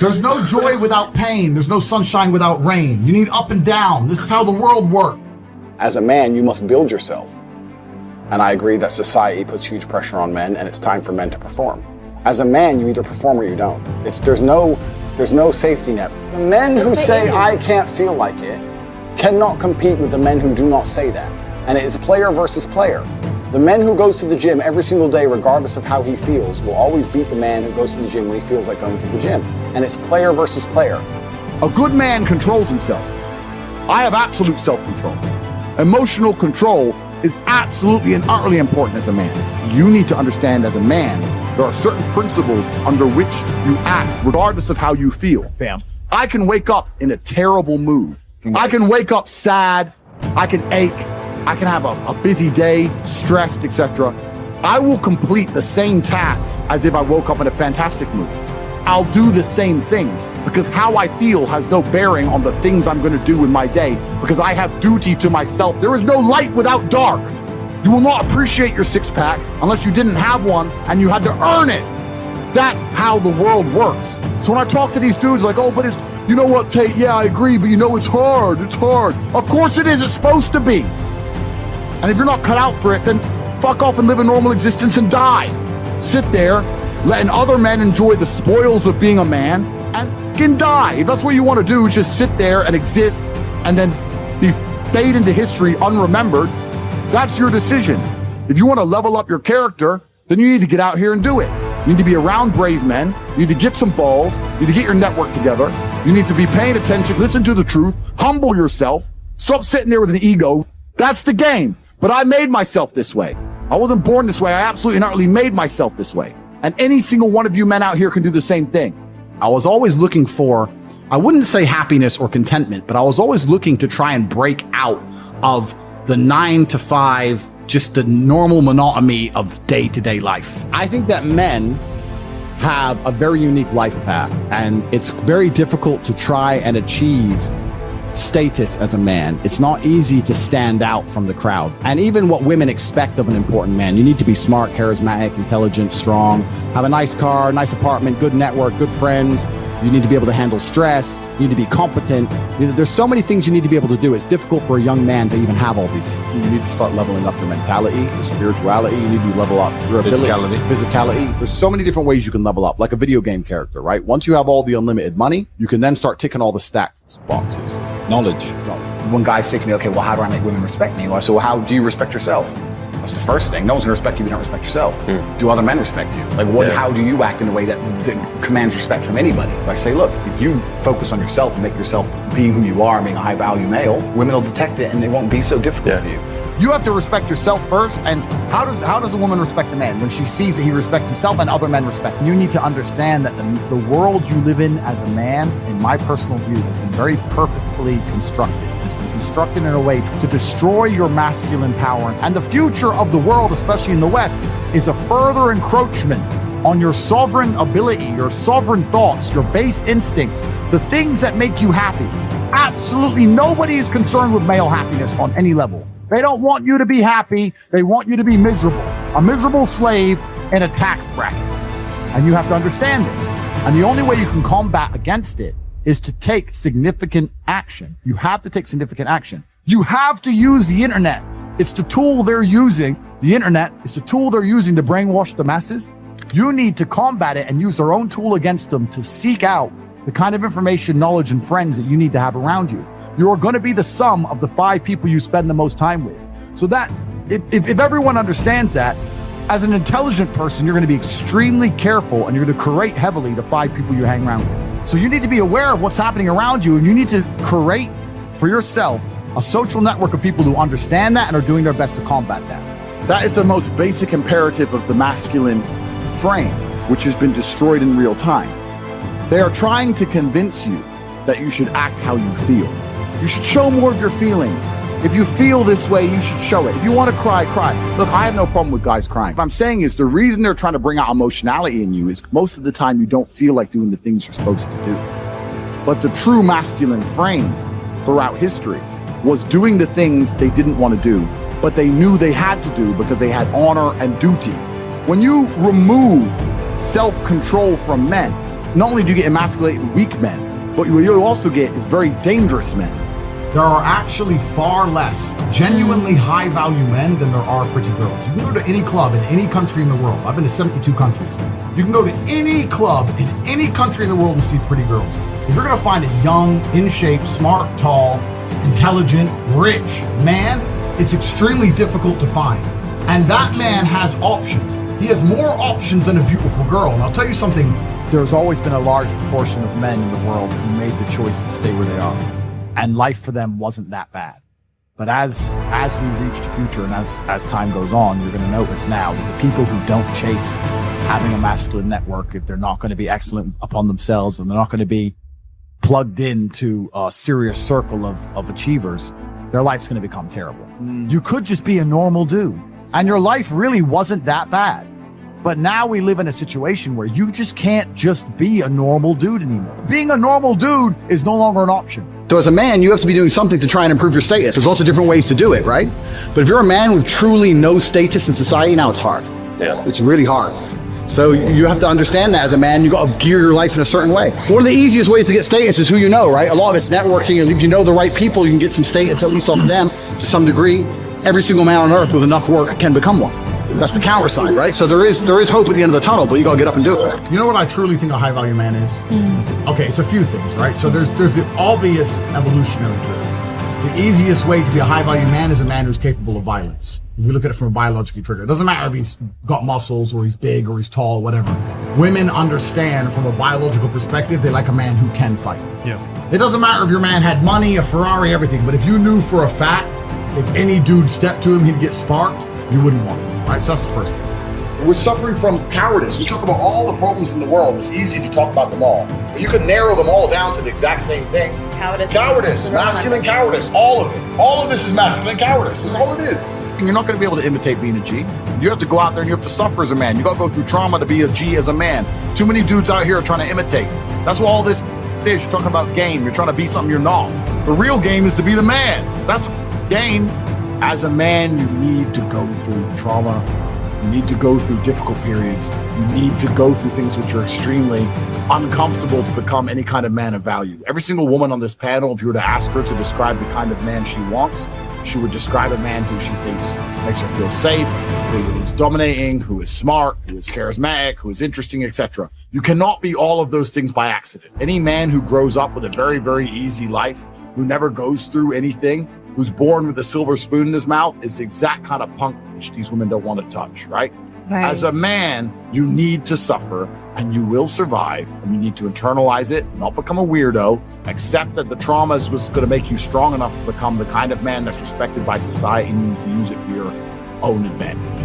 There's no joy without pain. There's no sunshine without rain. You need up and down. This is how the world works. As a man, you must build yourself. And I agree that society puts huge pressure on men, and it's time for men to perform. As a man, you either perform or you don't. There's no safety net. The men who say, I can't feel like it, cannot compete with the men who do not say that. And it is player versus player. The man who goes to the gym every single day, regardless of how he feels, will always beat the man who goes to the gym when he feels like going to the gym. And it's player versus player. A good man controls himself. I have absolute self-control. Emotional control is absolutely and utterly important as a man. You need to understand as a man, there are certain principles under which you act, regardless of how you feel. Bam. I can wake up in a terrible mood. Yes. I can wake up sad. I can ache. I can have a busy day, stressed, etc. I will complete the same tasks as if I woke up in a fantastic mood. I'll do the same things because how I feel has no bearing on the things I'm going to do in my day because I have duty to myself. There is no light without dark. You will not appreciate your six-pack unless you didn't have one and you had to earn it. That's how the world works. So when I talk to these dudes like, oh, but it's, you know what, Tate, yeah, I agree, but you know, it's hard. It's hard. Of course it is. It's supposed to be. And if you're not cut out for it, then fuck off and live a normal existence and die. Sit there, letting other men enjoy the spoils of being a man and can die. If that's what you want to do, is just sit there and exist and then fade into history unremembered. That's your decision. If you want to level up your character, then you need to get out here and do it. You need to be around brave men. You need to get some balls. You need to get your network together. You need to be paying attention, listen to the truth, humble yourself, stop sitting there with an ego. That's the game. But I made myself this way. I wasn't born this way. I absolutely and utterly made myself this way. And any single one of you men out here can do the same thing. I was always looking for, I wouldn't say happiness or contentment, but I was always looking to try and break out of the 9 to 5, just the normal monotony of day-to-day life. I think that men have a very unique life path, and it's very difficult to try and achieve status as a man. It's not easy to stand out from the crowd. And even what women expect of an important man, you need to be smart, charismatic, intelligent, strong, have a nice car, nice apartment, good network, good friends. You need to be able to handle stress. You need to be competent. There's so many things you need to be able to do. It's difficult for a young man to even have all these things. You need to start leveling up your mentality, your spirituality. You need to level up your ability, physicality. There's so many different ways you can level up, like a video game character, right? Once you have all the unlimited money, you can then start ticking all the stats boxes. Knowledge. When guys say to me, okay, well, how do I make women respect me? Well, I say, well, how do you respect yourself? That's the first thing. No one's gonna respect you if you don't respect yourself. Do other men respect you? Like, how do you act in a way that commands respect from anybody? I say, look, if you focus on yourself and make yourself being who you are, being a high value male, women will detect it and it won't be so difficult for you. You have to respect yourself first. And how does a woman respect a man? When she sees that he respects himself and other men respect him. You need to understand that the world you live in as a man, in my personal view, has been very purposefully constructed. It's been constructed in a way to destroy your masculine power. And the future of the world, especially in the West, is a further encroachment on your sovereign ability, your sovereign thoughts, your base instincts, the things that make you happy. Absolutely nobody is concerned with male happiness on any level. They don't want you to be happy. They want you to be miserable. A miserable slave in a tax bracket. And you have to understand this. And the only way you can combat against it is to take significant action. You have to take significant action. You have to use the internet. It's the tool they're using. The internet is the tool they're using to brainwash the masses. You need to combat it and use their own tool against them to seek out the kind of information, knowledge, and friends that you need to have around you. You're going to be the sum of the 5 people you spend the most time with. So that if everyone understands that, as an intelligent person, you're going to be extremely careful and you're going to curate heavily the 5 people you hang around with. So you need to be aware of what's happening around you, and you need to curate for yourself a social network of people who understand that and are doing their best to combat that. That is the most basic imperative of the masculine frame, which has been destroyed in real time. They are trying to convince you that you should act how you feel. You should show more of your feelings. If you feel this way, you should show it. If you want to cry, cry. Look, I have no problem with guys crying. What I'm saying is the reason they're trying to bring out emotionality in you is most of the time you don't feel like doing the things you're supposed to do. But the true masculine frame throughout history was doing the things they didn't want to do, but they knew they had to do because they had honor and duty. When you remove self-control from men, not only do you get emasculated weak men, but what you'll also get is very dangerous men. There are actually far less genuinely high-value men than there are pretty girls. You can go to any club in any country in the world. I've been to 72 countries. You can go to any club in any country in the world and see pretty girls. If you're gonna find a young, in shape, smart, tall, intelligent, rich man, it's extremely difficult to find. And that man has options. He has more options than a beautiful girl. And I'll tell you something. There's always been a large proportion of men in the world who made the choice to stay where they are. And life for them wasn't that bad. But as we reach the future and as time goes on, you're going to notice now that the people who don't chase having a masculine network, if they're not going to be excellent upon themselves and they're not going to be plugged into a serious circle of achievers, their life's going to become terrible. You could just be a normal dude and your life really wasn't that bad. But now we live in a situation where you just can't just be a normal dude anymore. Being a normal dude is no longer an option. So as a man, you have to be doing something to try and improve your status. There's lots of different ways to do it, right? But if you're a man with truly no status in society, now it's hard. Yeah. It's really hard. So you have to understand that as a man, you got to gear your life in a certain way. One of the easiest ways to get status is who you know, right? A lot of it's networking, and if you know the right people, you can get some status, at least off of them, to some degree. Every single man on earth with enough work can become one. That's the counter side, right? So there is hope at the end of the tunnel, but you got to get up and do it. You know what I truly think a high-value man is? Okay, it's a few things, right? So there's the obvious evolutionary triggers. The easiest way to be a high-value man is a man who's capable of violence. If you look at it from a biologically trigger, it doesn't matter if he's got muscles or he's big or he's tall or whatever. Women understand from a biological perspective, they like a man who can fight. Yeah. It doesn't matter if your man had money, a Ferrari, everything, but if you knew for a fact, if any dude stepped to him, he'd get sparked, you wouldn't want him. Right, so that's the first thing. We're suffering from cowardice. We talk about all the problems in the world. It's easy to talk about them all. But you can narrow them all down to the exact same thing. Cowardice, masculine cowardice, all of it. All of this is masculine cowardice. That's all it is. And you're not going to be able to imitate being a G. You have to go out there and you have to suffer as a man. You got to go through trauma to be a G as a man. Too many dudes out here are trying to imitate. That's what all this is. You're talking about game. You're trying to be something you're not. The real game is to be the man. That's game. As a man, you need to go through trauma. You need to go through difficult periods. You need to go through things which are extremely uncomfortable to become any kind of man of value. Every single woman on this panel, if you were to ask her to describe the kind of man she wants, she would describe a man who she thinks makes her feel safe, who is dominating, who is smart, who is charismatic, who is interesting, etc. You cannot be all of those things by accident. Any man who grows up with a very, very easy life, who never goes through anything, who's born with a silver spoon in his mouth is the exact kind of punk which these women don't want to touch, right? As a man, you need to suffer and you will survive, and you need to internalize it, not become a weirdo, accept that the trauma is what's going to make you strong enough to become the kind of man that's respected by society, and you need to use it for your own advantage.